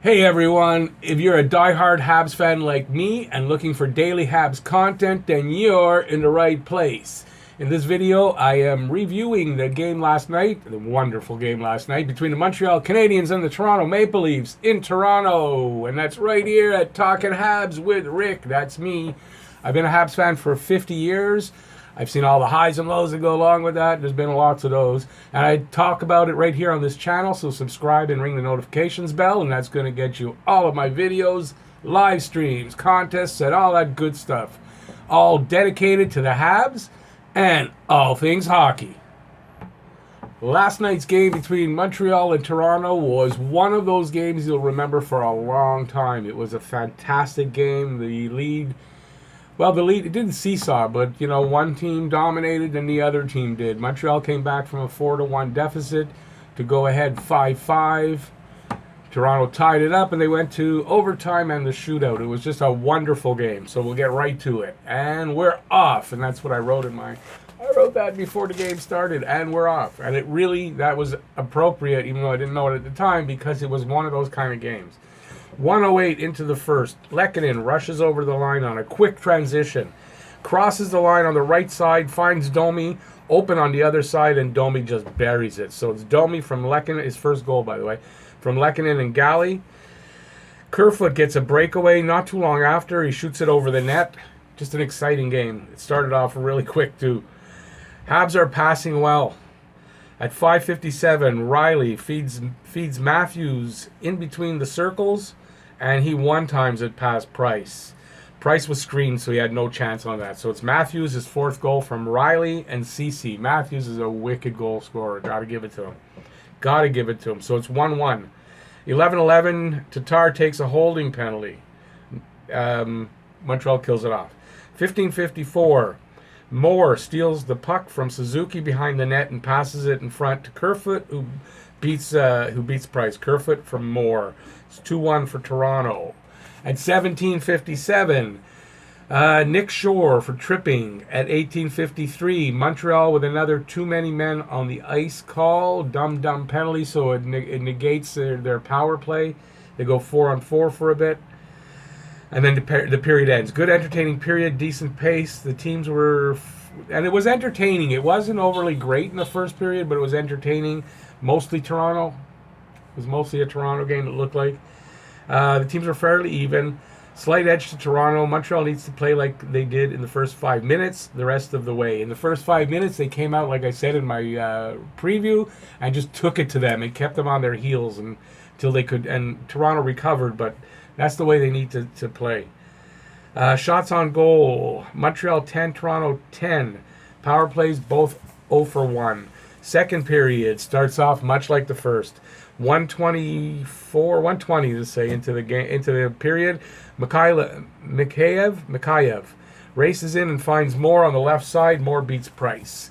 Hey everyone, if you're a die-hard Habs fan like me and looking for daily Habs content, then you're in the right place. In this video, I am reviewing the game last night, the wonderful game last night, between the Montreal Canadiens and the Toronto Maple Leafs in Toronto. And that's right here at Talking Habs with Rick. That's me. I've been a Habs fan for 50 years. I've seen all the highs and lows that go along with that. There's been lots of those. And I talk about it right here on this channel, so subscribe and ring the notifications bell, and that's going to get you all of my videos, live streams, contests, and all that good stuff. All dedicated to the Habs and all things hockey. Last night's game between Montreal and Toronto was one of those games you'll remember for a long time. It was a fantastic game. The lead, it didn't seesaw, but, one team dominated and the other team did. Montreal came back from a 4-1 deficit to go ahead 5-5. Toronto tied it up and they went to overtime and the shootout. It was just a wonderful game, so we'll get right to it. And we're off, and that's what I wrote I wrote that before the game started, and we're off. And that was appropriate, even though I didn't know it at the time, because it was one of those kind of games. 1:08 into the first. Lehkonen rushes over the line on a quick transition. Crosses the line on the right side, finds Domi open on the other side, and Domi just buries it. So it's Domi from Lehkonen, his first goal, by the way, from Lehkonen and Galley. Kerfoot gets a breakaway not too long after. He shoots it over the net. Just an exciting game. It started off really quick, too. Habs are passing well. At 5:57, Riley feeds Matthews in between the circles, and he one-times it past Price. Price was screened, so he had no chance on that. So it's Matthews, his fourth goal from Riley and Ceci. Matthews is a wicked goal scorer. Gotta give it to him. So it's 1-1. 11:11, Tatar takes a holding penalty. Montreal kills it off. 15:54, Moore steals the puck from Suzuki behind the net and passes it in front to Kerfoot, who beats Price. Kerfoot from Moore. It's 2-1 for Toronto. At 17:57, Nick Shore for tripping. At 18:53, Montreal with another too many men on the ice call. Dumb penalty, so it negates their power play. They go 4-on-4 for a bit. And then the period ends. Good, entertaining period, decent pace. The teams were... And it was entertaining. It wasn't overly great in the first period, but it was entertaining. Mostly Toronto. It was mostly a Toronto game, it looked like. The teams were fairly even. Slight edge to Toronto. Montreal needs to play like they did in the first 5 minutes the rest of the way. In the first 5 minutes, they came out, like I said in my preview, and just took it to them and kept them on their heels until they could... And Toronto recovered, but... That's the way they need to play. Shots on goal. Montreal 10, Toronto 10. Power plays both 0 for 1. Second period starts off much like the first. 120 to say into the period. Mikheyev races in and finds Moore on the left side. Moore beats Price.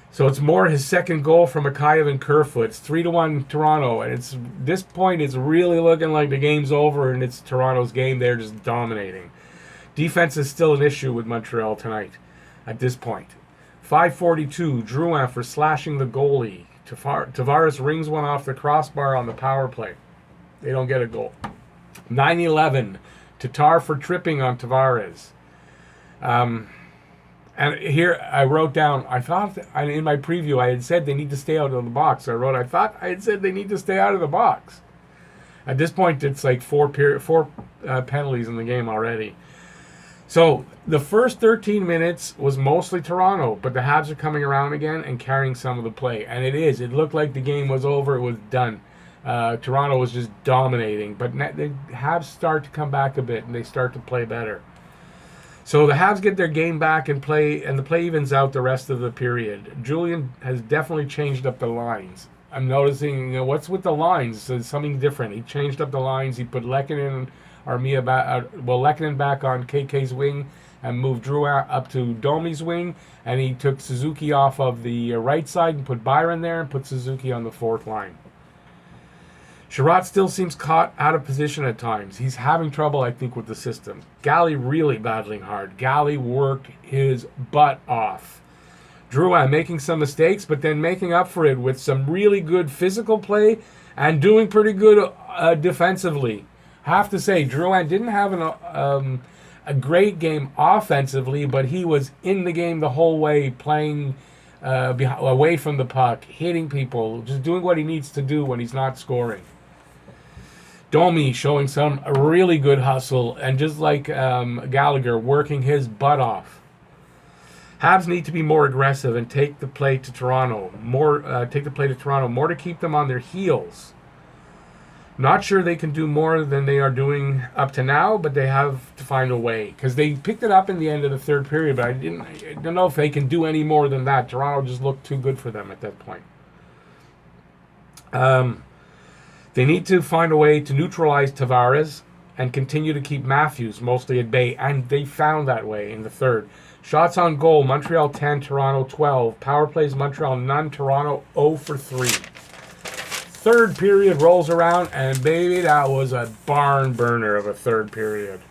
So it's Moore, his second goal from Mikheyev and Kerfoot. It's 3-1 Toronto, and this point it's really looking like the game's over and it's Toronto's game. They're just dominating. Defense is still an issue with Montreal tonight at this point. 5:42, Drouin for slashing the goalie. Tavares rings one off the crossbar on the power play. They don't get a goal. 9:11, Tatar for tripping on Tavares. And here I wrote down, I thought in my preview I had said they need to stay out of the box. So I thought I had said they need to stay out of the box. At this point, it's like four penalties in the game already. So the first 13 minutes was mostly Toronto, but the Habs are coming around again and carrying some of the play. And it is. It looked like the game was over. It was done. Toronto was just dominating. But the Habs start to come back a bit, and they start to play better. So the Habs get their game back and the play evens out the rest of the period. Julian has definitely changed up the lines. I'm noticing, what's with the lines? It's something different. He changed up the lines. He put Lehkonen back on KK's wing and moved Drouin up to Domi's wing. And he took Suzuki off of the right side and put Byron there and put Suzuki on the fourth line. Sherratt still seems caught out of position at times. He's having trouble, I think, with the system. Galley really battling hard. Galley worked his butt off. Drouin making some mistakes, but then making up for it with some really good physical play and doing pretty good defensively. Have to say, Drouin didn't have a great game offensively, but he was in the game the whole way, playing away from the puck, hitting people, just doing what he needs to do when he's not scoring. Domi showing some really good hustle, and just like Gallagher, working his butt off. Habs need to be more aggressive and take the play to Toronto. More to keep them on their heels. Not sure they can do more than they are doing up to now, but they have to find a way, because they picked it up in the end of the third period. But I don't know if they can do any more than that. Toronto just looked too good for them at that point. They need to find a way to neutralize Tavares and continue to keep Matthews mostly at bay, and they found that way in the third. Shots on goal, Montreal 10, Toronto 12. Power plays, Montreal none, Toronto 0 for 3. Third period rolls around, and baby, that was a barn burner of a third period.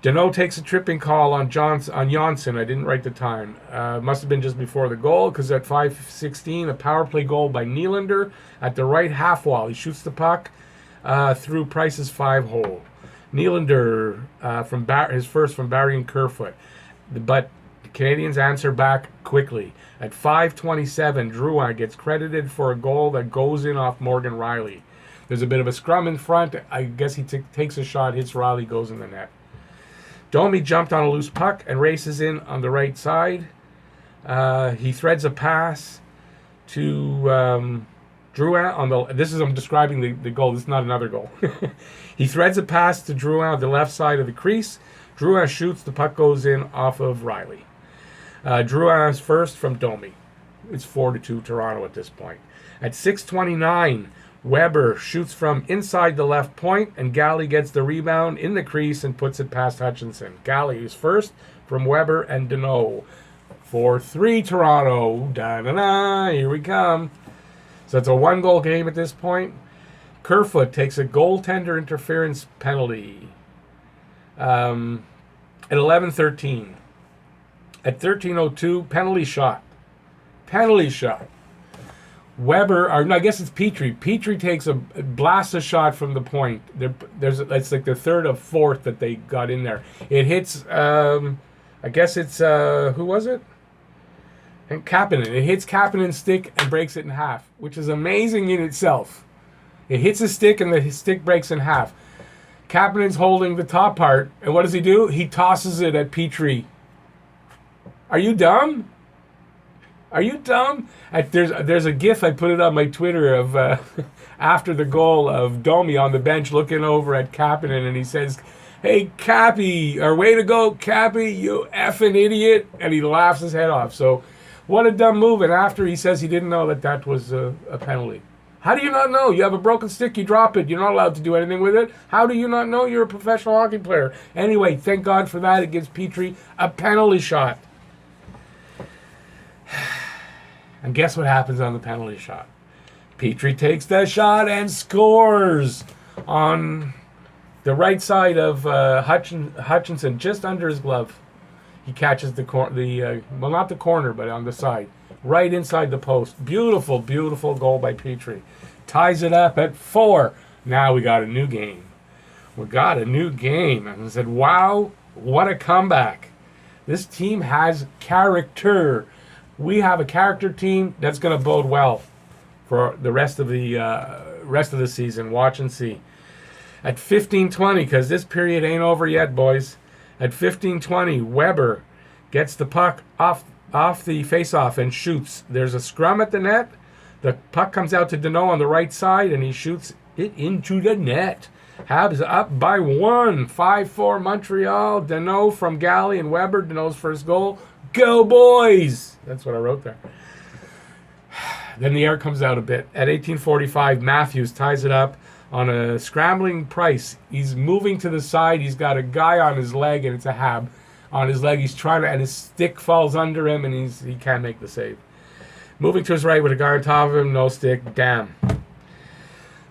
Deneau takes a tripping call on Johnson. I didn't write the time. Must have been just before the goal, because at 5:16, a power play goal by Nylander at the right half wall. He shoots the puck through Price's 5-hole. Nylander his first from Barry and Kerfoot. But the Canadiens answer back quickly. At 5:27, Drouin gets credited for a goal that goes in off Morgan Rielly. There's a bit of a scrum in front. I guess he takes a shot, hits Rielly, goes in the net. Domi jumped on a loose puck and races in on the right side. He threads a pass to Drouin on the. I'm describing the goal. This is not another goal. He threads a pass to Drouin on the left side of the crease. Drouin shoots. The puck goes in off of Rielly. Drouin's first from Domi. It's 4-2 Toronto at this point. At 6:29. Weber shoots from inside the left point, and Galley gets the rebound in the crease and puts it past Hutchinson. Galley is first from Weber and Deneau. 4-3 Toronto. Da-da-da, here we come. So it's a one-goal game at this point. Kerfoot takes a goaltender interference penalty at 11:13. At 13:02, penalty shot. Weber, I guess it's Petrie. Petrie takes blasts a shot from the point. It's like the third or fourth that they got in there. It hits, I guess it's, who was it? And Kapanen. It hits Kapanen's stick and breaks it in half, which is amazing in itself. It hits his stick and the stick breaks in half. Kapanen's holding the top part, and what does he do? He tosses it at Petrie. Are you dumb? Are you dumb? There's a GIF, I put it on my Twitter, of after the goal of Domi on the bench looking over at Kapanen, and he says, "Hey, Cappy," or "Way to go, Cappy, you effing idiot," and he laughs his head off. So what a dumb move, and after he says he didn't know that was a penalty. How do you not know? You have a broken stick, you drop it, you're not allowed to do anything with it. How do you not know? You're a professional hockey player. Anyway, thank God for that. It gives Petrie a penalty shot. And guess what happens on the penalty shot? Petrie takes that shot and scores on the right side of Hutchinson, just under his glove. He catches well, not the corner, but on the side, right inside the post. Beautiful, beautiful goal by Petrie. Ties it up at 4. Now we got a new game. And I said, wow, what a comeback. This team has character. We have a character team that's going to bode well for the rest of the season. Watch and see. At 15:20, because this period ain't over yet, boys. At 15:20, Weber gets the puck off the face-off and shoots. There's a scrum at the net. The puck comes out to Deneau on the right side, and he shoots it into the net. Habs up by 1. 5-4 Montreal. Deneau from Galley and Weber. Deneau's first goal. Go, boys! That's what I wrote there. Then the air comes out a bit. At 18:45, Matthews ties it up on a scrambling Price. He's moving to the side. He's got a guy on his leg, and it's a Hab on his leg. He's trying to, and his stick falls under him, and he can't make the save. Moving to his right with a guy on top of him, no stick. Damn.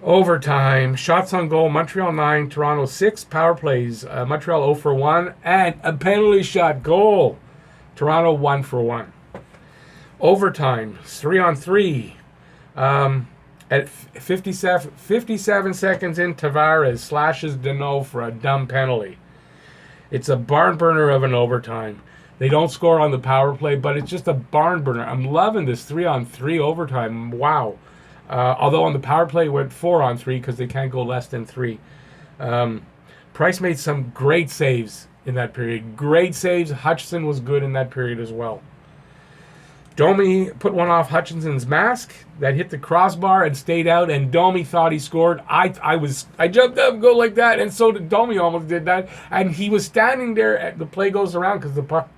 Overtime. Shots on goal. Montreal 9, Toronto 6. Power plays. Montreal 0 for 1. And a penalty shot goal. Toronto 1 for 1. Overtime. 3-on-3. At 57 seconds in, Tavares slashes Deneau for a dumb penalty. It's a barn burner of an overtime. They don't score on the power play, but it's just a barn burner. I'm loving this 3-on-3 overtime. Wow. Although on the power play it went 4-on-3 because they can't go less than 3. Price made some great saves in that period. Great saves. Hutchinson was good in that period as well. Domi put one off Hutchinson's mask that hit the crossbar and stayed out, and Domi thought he scored. I jumped up and go like that, and so did Domi. Almost did that, and he was standing there. The play goes around because the puck.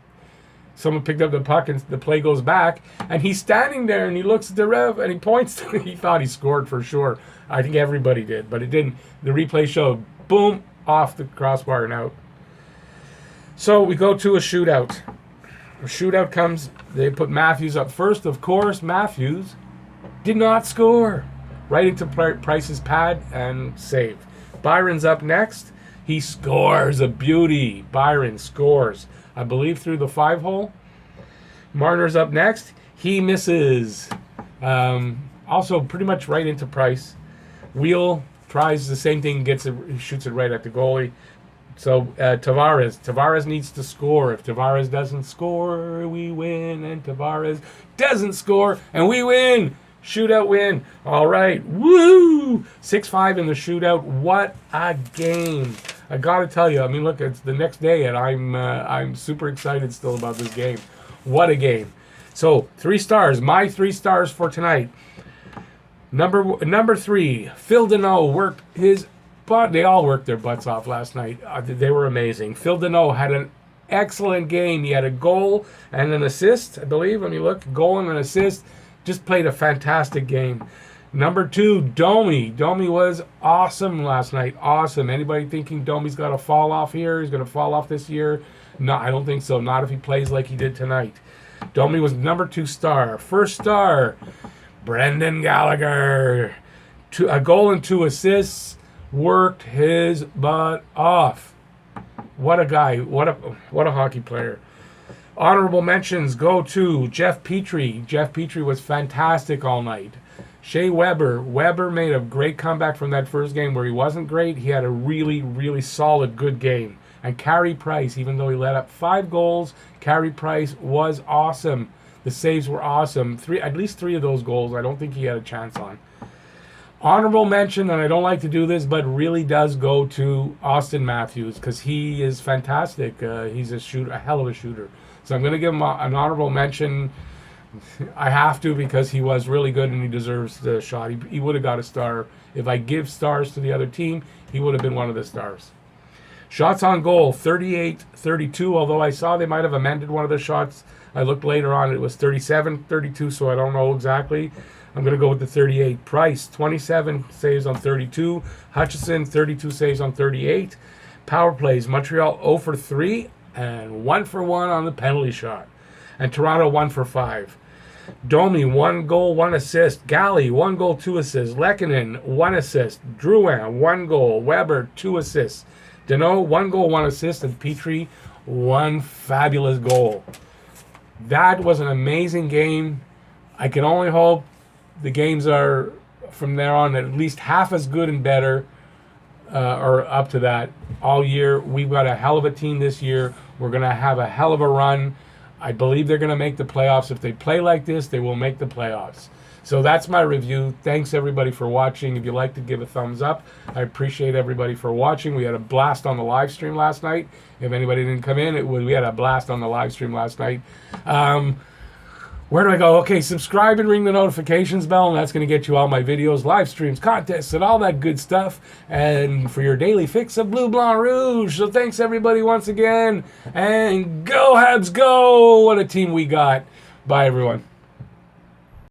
Someone picked up the puck and the play goes back, and he's standing there and he looks at the ref and he points to it. He thought he scored for sure. I think everybody did, but it didn't. The replay showed boom off the crossbar and out. So we go to a shootout. A shootout comes. They put Matthews up first. Of course, Matthews did not score. Right into Price's pad and saved. Byron's up next. He scores a beauty. Byron scores, I believe, through the 5-hole. Marner's up next. He misses. Also, pretty much right into Price. Wheel tries the same thing, shoots it right at the goalie. So Tavares needs to score. If Tavares doesn't score, we win. And Tavares doesn't score, and we win. Shootout win. All right. Woo! 6-5 in the shootout. What a game. I got to tell you, I mean, look, it's the next day, and I'm super excited still about this game. What a game. So, 3 stars. My 3 stars for tonight. Number 3, Phil Deneau worked his butt. They all worked their butts off last night. They were amazing. Phil Deneau had an excellent game. He had a goal and an assist, I believe. When you look, goal and an assist. Just played a fantastic game. Number 2, Domi. Domi was awesome last night. Awesome. Anybody thinking Domi's got to fall off here? He's going to fall off this year? No, I don't think so. Not if he plays like he did tonight. Domi was number 2 star. First star, Brendan Gallagher. A goal and 2 assists. Worked his butt off. What a guy. What a hockey player. Honorable mentions go to Jeff Petrie. Jeff Petrie was fantastic all night. Shea Weber. Weber made a great comeback from that first game where he wasn't great. He had a really, really solid, good game. And Carey Price, even though he let up 5 goals, Carey Price was awesome. The saves were awesome. At least 3 of those goals I don't think he had a chance on. Honorable mention, and I don't like to do this, but really does go to Austin Matthews because he is fantastic. He's a hell of a shooter. So I'm going to give him an honorable mention. I have to because he was really good and he deserves the shot. He would have got a star. If I give stars to the other team, he would have been one of the stars. Shots on goal, 38-32, although I saw they might have amended one of the shots. I looked later on, it was 37-32, so I don't know exactly. I'm going to go with the 38. Price, 27 saves on 32. Hutchinson, 32 saves on 38. Power plays, Montreal 0 for 3 and 1 for 1 on the penalty shot. And Toronto 1 for 5. Domi, 1 goal, 1 assist. Galley, 1 goal, 2 assists. Lehkonen, 1 assist. Drouin, 1 goal. Weber, 2 assists. Deneau, 1 goal, 1 assist. And Petrie, 1 fabulous goal. That was an amazing game. I can only hope the games are, from there on, at least half as good and better, or up to that, all year. We've got a hell of a team this year. We're going to have a hell of a run. I believe they're going to make the playoffs. If they play like this, they will make the playoffs. So that's my review. Thanks, everybody, for watching. If you liked it, give a thumbs up. I appreciate everybody for watching. We had a blast on the live stream last night. If anybody didn't come in, we had a blast on the live stream last night. Where do I go? Okay, subscribe and ring the notifications bell, and that's going to get you all my videos, live streams, contests, and all that good stuff, and for your daily fix of Bleu Blanc Rouge. So thanks, everybody, once again, and go Habs, go! What a team we got. Bye, everyone.